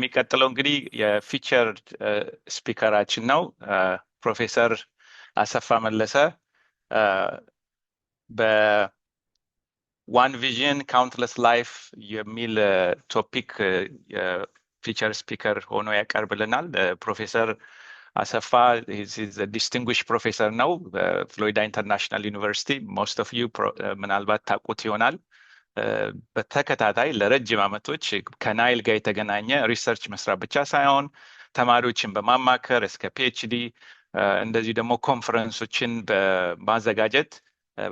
የሚቀጥለው እንግዲህ የፊቸር ስፒከራችን ነው ፕሮፌሰር አሰፋ መለሰ በዋን ቪዥን ካውንትለስ ላይፍ የሚል ቶፒክ የፊቸር ስፒከር ሆኖ ያቀርብልናል። ፕሮፌሰር አሰፋ ዲስቲንጉሽ ፕሮፌሰር ነው በፍሎሪዳ ኢንተርናሽናል ዩኒቨርሲቲ። ሞስት ኦፍ ዩ ምናልባት ታውቁት ይሆናል። በተከታታይ ለረጅም ዓመቶች ከናይል ጋር የተገናኘ ሪሰርች መስራት ብቻ ሳይሆን ተማሪዎችን በማማከር እስከ ፒኤችዲ እንደዚህ ደግሞ ኮንፈረንሶችን በማዘጋጀት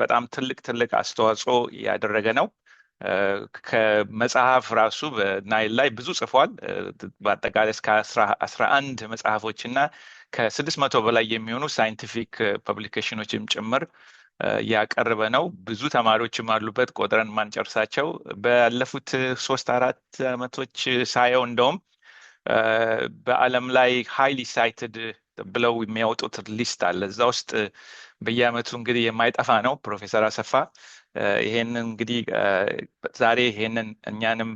በጣም ትልቅ አስተዋጽኦ ያደረገ ነው። ከመጽሐፍ ራሱ በናይል ላይ ብዙ ጽፏል። በአጠቃላይ እስከ 11 መጽሐፎች እና ከ600 በላይ የሚሆኑ ሳይንቲፊክ ፐብሊኬሽኖችም ጭምር ያቀረበ ነው። ብዙ ተማሪዎችም አሉበት ቆጥረን ማንጨርሳቸው። ባለፉት 3-4 ዓመቶች ሳየው እንደውም በዓለም ላይ ሃይሊ ሳይትድ ብለው የሚያወጡት ሊስት አለ። እዛ ውስጥ በየዓመቱ እንግዲህ የማይጠፋ ነው ፕሮፌሰር አሰፋ። ይሄንን እንግዲህ ዛሬ ይሄንን እኛንም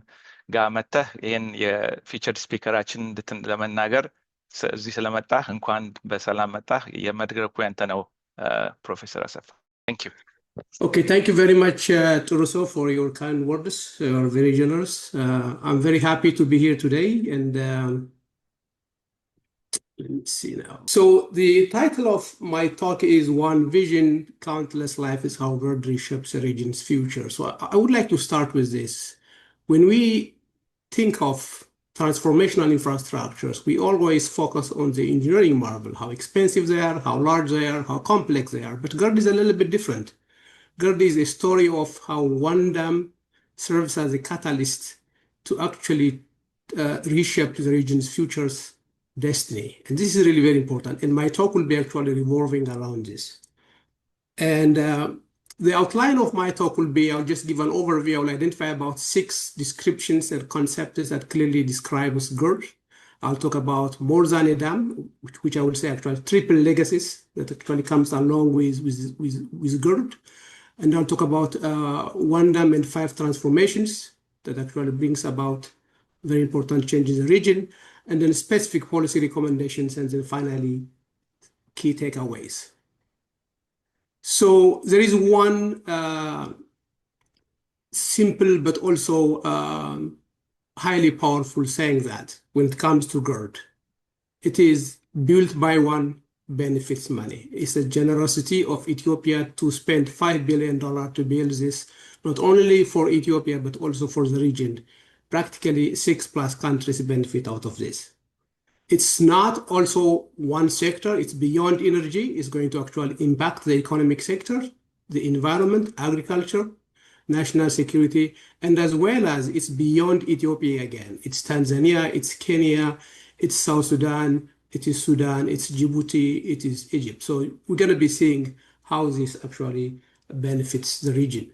ጋር መተህ ይሄን የፊቸር ስፒከራችን ለመናገር እዚህ ስለመጣህ እንኳን በሰላም መጣህ። የመድረኩ ያንተ ነው ፕሮፌሰር አሰፋ። Thank you. Okay, thank you very much, Turuso, for your kind words. You are very generous. I'm very happy to be here today. And let me see now. So the title of my talk is One Vision, Countless Life is How GERD Reshapes a Region's Future. So I would like to start with this. When we think of transformational infrastructures, we always focus on the engineering marvel, how expensive they are, how large they are, how complex they are. But GERD is a little bit different. GERD is a story of how one dam serves as a catalyst to actually reshape the region's future's destiny. And this is really very important. And my talk will be actually revolving around this. And the outline of my talk will be, I'll just give an overview. I'll identify about 6 descriptions and concepts that clearly describe GERD. I'll talk about more than a dam, which I would say actually triple legacies that actually comes along with GERD. And I'll talk about one dam and 5 transformations that actually brings about very important change in the region, and then specific policy recommendations, and then finally, key takeaways. So there is one simple but also highly powerful saying that when it comes to GERD, it is built by one, benefits money. It's the generosity of Ethiopia to spend $5 billion to build this, not only for Ethiopia, but also for the region. Practically 6+ countries benefit out of this. It's not also one sector, it's beyond energy. It's going to actually impact the economic sector, the environment, agriculture, national security, and as well as it's beyond Ethiopia again. It's Tanzania, it's Kenya, it's South Sudan, it is Sudan, it's Djibouti, it is Egypt. So we're going to be seeing how this actually benefits the region.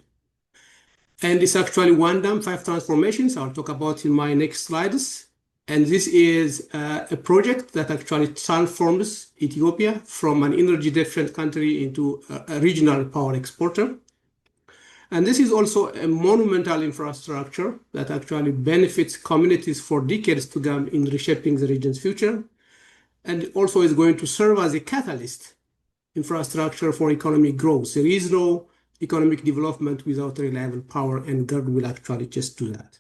And it's actually one dam, 5 transformations. I'll talk about in my next slides. And this is a project that actually transforms Ethiopia from an energy deficient country into a regional power exporter. And this is also a monumental infrastructure that actually benefits communities for decades to come in reshaping the region's future. And also is going to serve as a catalyst infrastructure for economic growth. There is no economic development without reliable power, and GERD will actually just do that.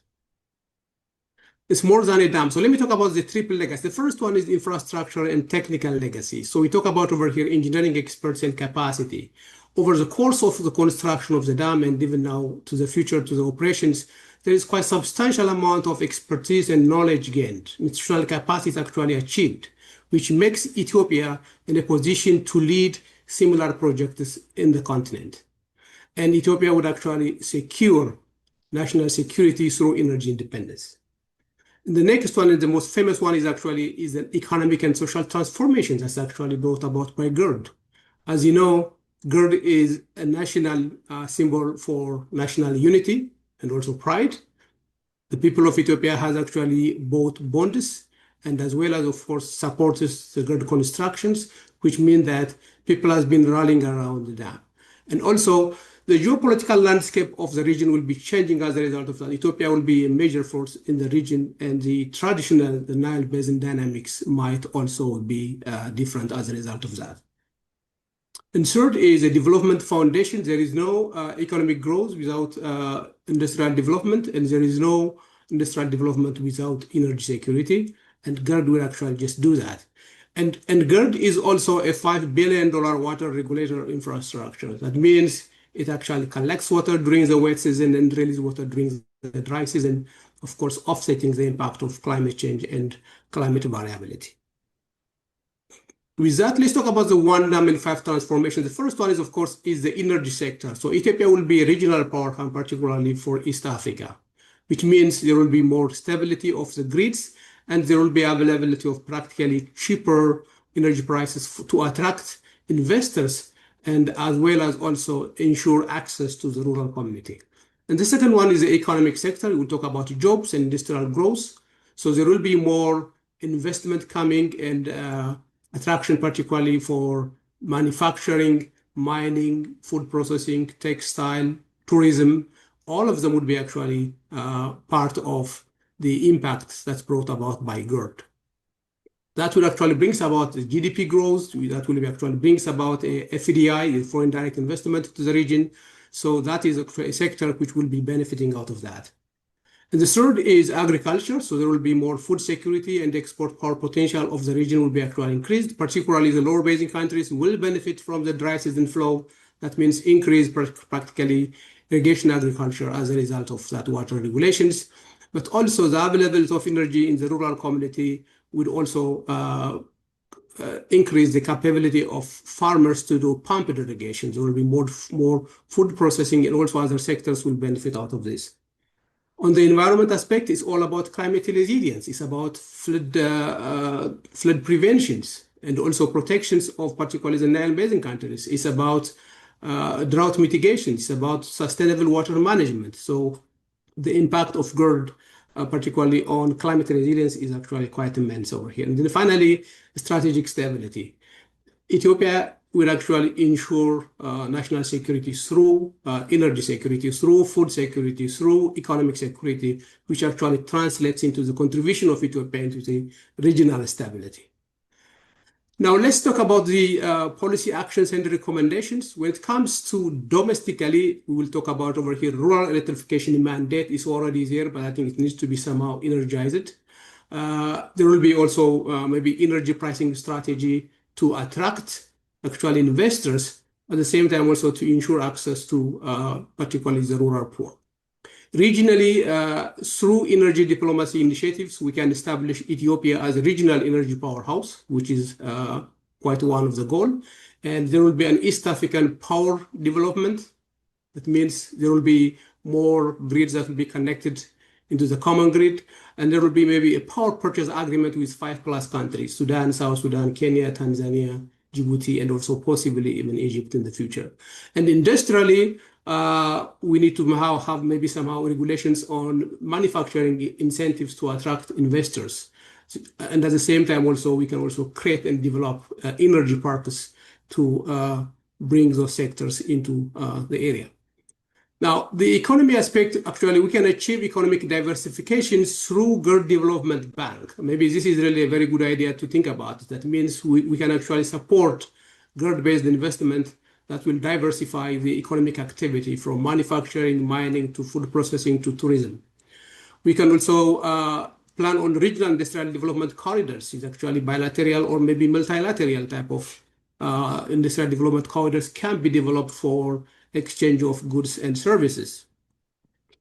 It's more than a dam. So let me talk about the triple legacy. The first one is infrastructure and technical legacy. So we talk about over here engineering experts and capacity. Over the course of the construction of the dam and even now to the future, to the operations, there is quite substantial amount of expertise and knowledge gained. Institutional capacity is actually achieved, which makes Ethiopia in a position to lead similar projects in the continent. And Ethiopia would actually secure national security through energy independence. The next one, and the most famous one, is an economic and social transformation that's actually brought about by GERD. As you know, GERD is a national symbol for national unity and also pride. The people of Ethiopia has actually bought bonds, and as well as, of course, supports the GERD constructions, which mean that people has been rallying around the dam. And also, The geopolitical landscape of the region will be changing as a result of that. Ethiopia will be a major force in the region, and the Nile Basin dynamics might also be different as a result of that. And third is a development foundation. There is no economic growth without industrial development, and there is no industrial development without energy security. And GERD will actually just do that. And GERD is also a $5 billion water regulator infrastructure. That means it actually collects water during the wet season and releases water during the dry season, of course, offsetting the impact of climate change and climate variability. With that, let's talk about the 1 dam and 5 transformation. The first one is, of course, is the energy sector. So Ethiopia will be a regional power hub, particularly for East Africa, which means there will be more stability of the grids, and there will be availability of practically cheaper energy prices to attract investors, and as well as also ensure access to the rural community. And the second one is the economic sector. We'll talk about jobs and industrial growth. So there will be more investment coming and attraction, particularly for manufacturing, mining, food processing, textile, tourism. All of them would be actually part of the impact that's brought about by GERD. That will actually bring about the GDP growth. That will actually bring about a FDI, foreign direct investment, to the region. So that is a sector which will be benefiting out of that. And the third is agriculture. So there will be more food security, and export power potential of the region will be actually increased. Particularly the lower basin countries will benefit from the dry season flow. That means increased practically irrigation agriculture as a result of that water regulations. But also the availability of energy in the rural community would also increase the capability of farmers to do pumped irrigation. There will be more food processing, and also other sectors will benefit out of this. On the environment aspect, it's all about climate resilience. It's about flood preventions and also protections of particularly the Nile Basin countries. It's about drought mitigation. It's about sustainable water management. So the impact of GERD, particularly on climate resilience, is actually quite immense over here. And then finally, strategic stability. Ethiopia will actually ensure national security through energy security, through food security, through economic security, which actually translates into the contribution of Ethiopia into the regional stability. Now, let's talk about the policy actions and recommendations. When it comes to domestically, we will talk about over here, rural electrification mandate is already there, but I think it needs to be somehow energized. There will be also maybe energy pricing strategy to attract actually investors, at the same time also to ensure access to particularly the rural poor. Regionally, through energy diplomacy initiatives, we can establish Ethiopia as a regional energy powerhouse, which is quite one of the goals. And there will be an East African power development. That means there will be more grids that will be connected into the common grid. And there will be maybe a power purchase agreement with 5+ countries: Sudan, South Sudan, Kenya, Tanzania, Djibouti, and also possibly even Egypt in the future. And industrially, we need to have maybe somehow regulations on manufacturing incentives to attract investors. And at the same time, also, we can also create and develop energy parks to bring those sectors into the area. Now, the economy aspect, actually, we can achieve economic diversification through GERD Development Bank. Maybe this is really a very good idea to think about. That means we can actually support GERD-based investment that will diversify the economic activity from manufacturing, mining, to food processing, to tourism. We can also plan on regional industrial development corridors. It's actually bilateral or maybe multilateral type of industrial development corridors can be developed for exchange of goods and services.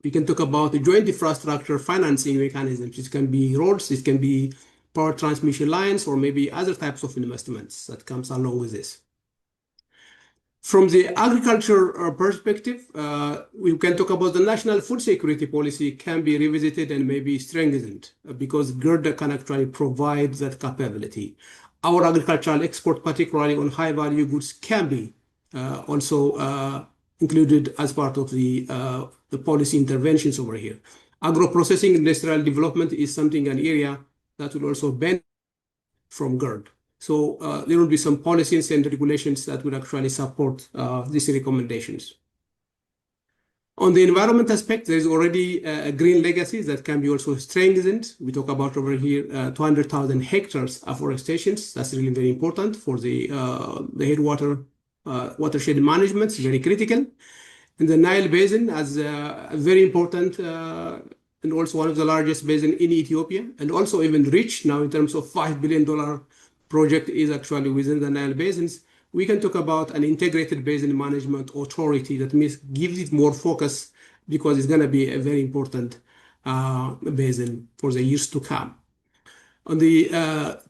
We can talk about the joint infrastructure financing mechanisms. It can be roads, it can be power transmission lines, or maybe other types of investments that comes along with this. From the agriculture perspective, we can talk about the national food security policy can be revisited and maybe strengthened because GERD can actually provide that capability. Our agricultural export, particularly on high value goods, can be also included as part of the policy interventions over here. Agro-processing industrial development is something, an area that will also benefit from GERD. So there will be some policies and regulations that will actually support these recommendations. On the environment aspect, there is already a green legacy that can be also strengthened. We talk about over here 200,000 hectares afforestation. That's really very important for the headwater watershed management. It's very critical. And the Nile Basin as a very important and also one of the largest basin in Ethiopia, and also even rich now in terms of $5 billion project is actually within the Nile Basins. We can talk about an integrated basin management authority that means gives it more focus because it's going to be a very important basin for the years to come. On the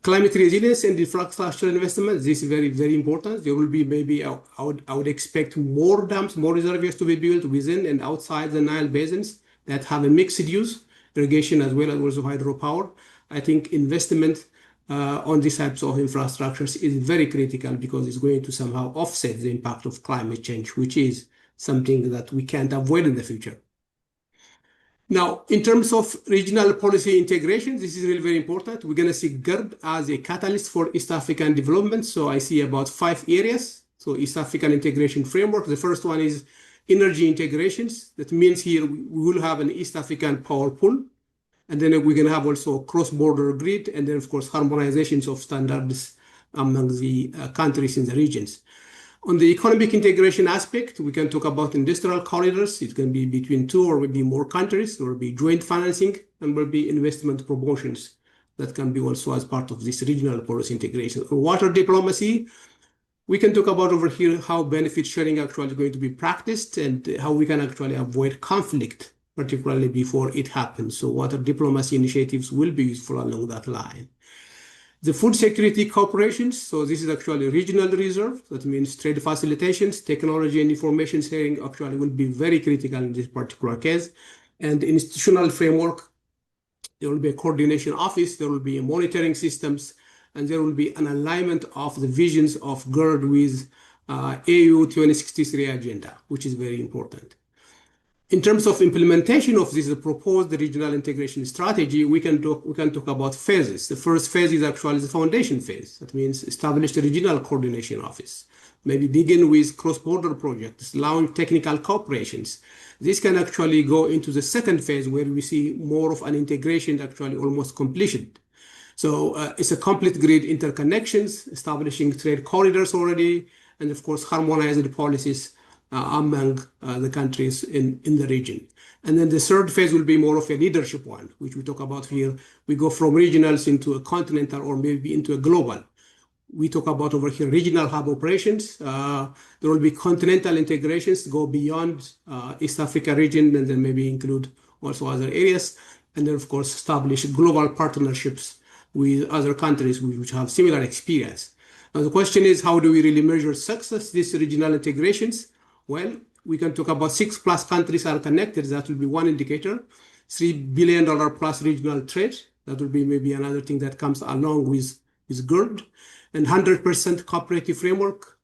climate resilience and infrastructure investment, this is very, very important. There will be maybe, I would expect more dams, more reservoirs to be built within and outside the Nile basins that have a mixed use, irrigation as well as also hydropower. I think investment on these types of infrastructures is very critical because it's going to somehow offset the impact of climate change, which is something that we can't avoid in the future. Now, in terms of regional policy integration, this is really very important. We're going to see GERD as a catalyst for East African development. So I see about 5 areas. So East African integration framework. The first one is energy integrations. That means here we will have an East African power pool. And then we're going to have also cross-border grid. And then, of course, harmonizations of standards among the countries in the regions. On the economic integration aspect, we can talk about industrial corridors. It can be between 2 or maybe more countries. There will be joint financing and will be investment promotions that can be also as part of this regional policy integration. Water diplomacy, we can talk about over here how benefit sharing actually is going to be practiced and how we can actually avoid conflict, particularly before it happens. So water diplomacy initiatives will be useful along that line. The food security corporations, so this is actually regional reserve. That means trade facilitations, technology and information sharing actually will be very critical in this particular case. And the institutional framework, there will be a coordination office, there will be monitoring systems, and there will be an alignment of the visions of GERD with AU 2063 agenda, which is very important. In terms of implementation of this proposed regional integration strategy, we can talk about phases. The first phase is actually the foundation phase. That means establish the regional coordination office. Maybe begin with cross-border projects, launch technical cooperations. This can actually go into the second phase where we see more of an integration actually almost completion. So it's a complete grid interconnections, establishing trade corridors already, and of course harmonized policies among the countries in the region. And then the third phase will be more of a leadership one, which we talk about here. We go from regionals into a continental or maybe into a global. We talk about over here regional hub operations. There will be continental integrations, go beyond East Africa region and then maybe include also other areas. And then of course establish global partnerships with other countries which have similar experience. Now the question is, how do we really measure success, these regional integrations? Well, we can talk about 6+ countries are connected. That will be one indicator. $3 billion plus regional trade. That will be maybe another thing that comes along with GERD. And 100% cooperative framework,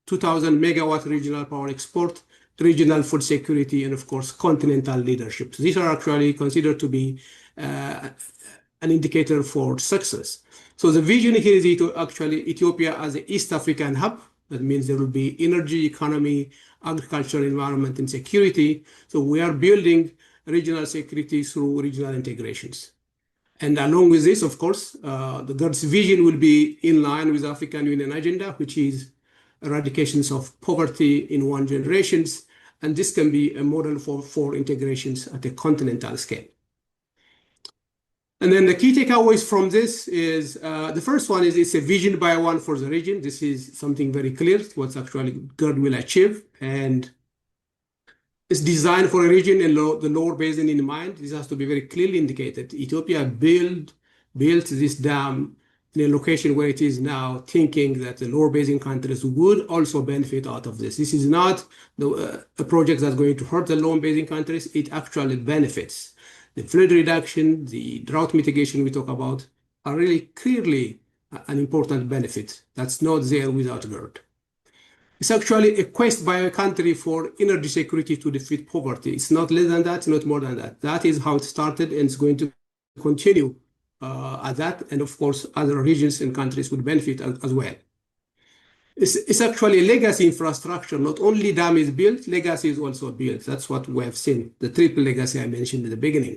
2,000 megawatt regional power export, regional food security, and of course, continental leadership. So these are actually considered to be an indicator for success. So the vision here is actually Ethiopia as an East African hub. That means there will be energy, economy, agriculture, environment, and security. So we are building regional security through regional integrations. And along with this, of course, the GERD's vision will be in line with the African Union agenda, which is eradications of poverty in 1 generation. And this can be a model for integrations at a continental scale. And then the key takeaways from this is the first one is it's a vision by one for the region. This is something very clear, what's actually GERD will achieve. And it's designed for a region and the lower basin in mind. This has to be very clearly indicated. Ethiopia built this dam in a location where it is now, thinking that the lower basin countries would also benefit out of this. This is not a project that's going to hurt the lower basin countries. It actually benefits. The flood reduction, the drought mitigation we talk about are really clearly an important benefit that's not there without GERD. It's actually a quest by a country for energy security to defeat poverty. It's not less than that, not more than that. That is how it started, and it's going to continue at that. And of course, other regions and countries would benefit as well. It's actually legacy infrastructure. Not only dam is built, legacy is also built. That's what we have seen, the triple legacy I mentioned in the beginning.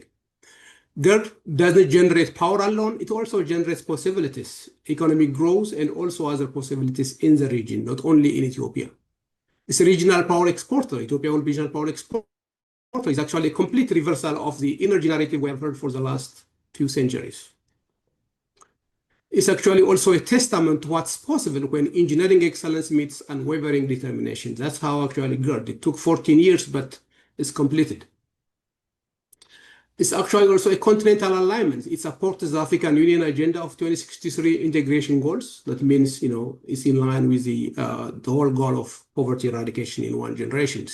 GERD doesn't generate power alone, it also generates possibilities, economic growth, and also other possibilities in the region, not only in Ethiopia. It's a regional power exporter. Ethiopia will be a regional power exporter. It's actually a complete reversal of the energy narrative we have heard for the last few centuries. It's actually also a testament to what's possible when engineering excellence meets unwavering determination. That's how actually GERD. It took 14 years, but it's completed. It's actually also a continental alignment. It supports the African Union agenda of 2063 integration goals. That means, it's in line with the whole goal of poverty eradication in 1 generation.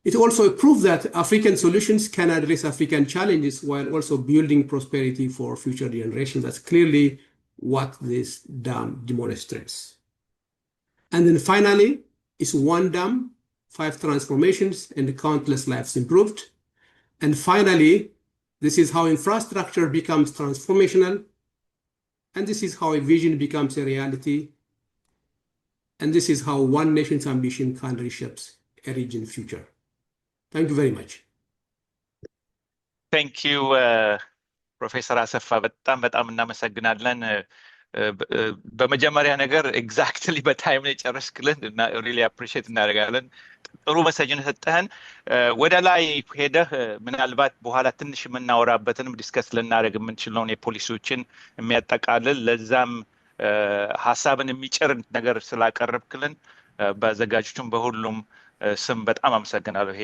It also proves that African solutions can address African challenges while also building prosperity for future generations. That's clearly what this dam demonstrates. And then finally, it's 1 dam, 5 transformations, and countless lives improved. And finally, this is how infrastructure becomes transformational. And this is how a vision becomes a reality. And this is how one nation's ambition can reshape a region's future. Thank you very much. Thank you, Professor Assefa. በጣም እናመሰግናለን። በመጀመሪያ ነገር ኤግዛክትሊ በታይም ላይ ጨረስክልን እና ሪሊ አፕሪሺየት እናደርጋለን። ጥሩ መሰጅን ሰጠህን። ወደ ላይ ሄደህ ምናልባት በኋላ ትንሽ የምናወራበትንም ዲስከስ ልናደርግ የምንችለውን የፖሊሲዎችን የሚያጠቃልል ለዛም ሀሳብን የሚጭር ነገር ስላቀረብክልን በአዘጋጆቹም በሁሉም ስም በጣም አመሰግናለሁ።